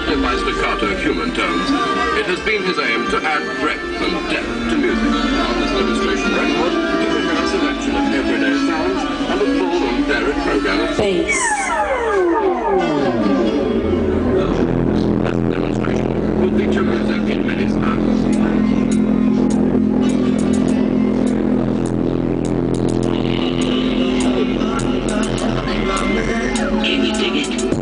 accompanied by staccato human tones. It has been his aim to add breadth and depth to music. On this demonstration record, you will hear a selection of everyday sounds and a full and varied program of bass. This demonstration will feature music in many styles. Can you dig it?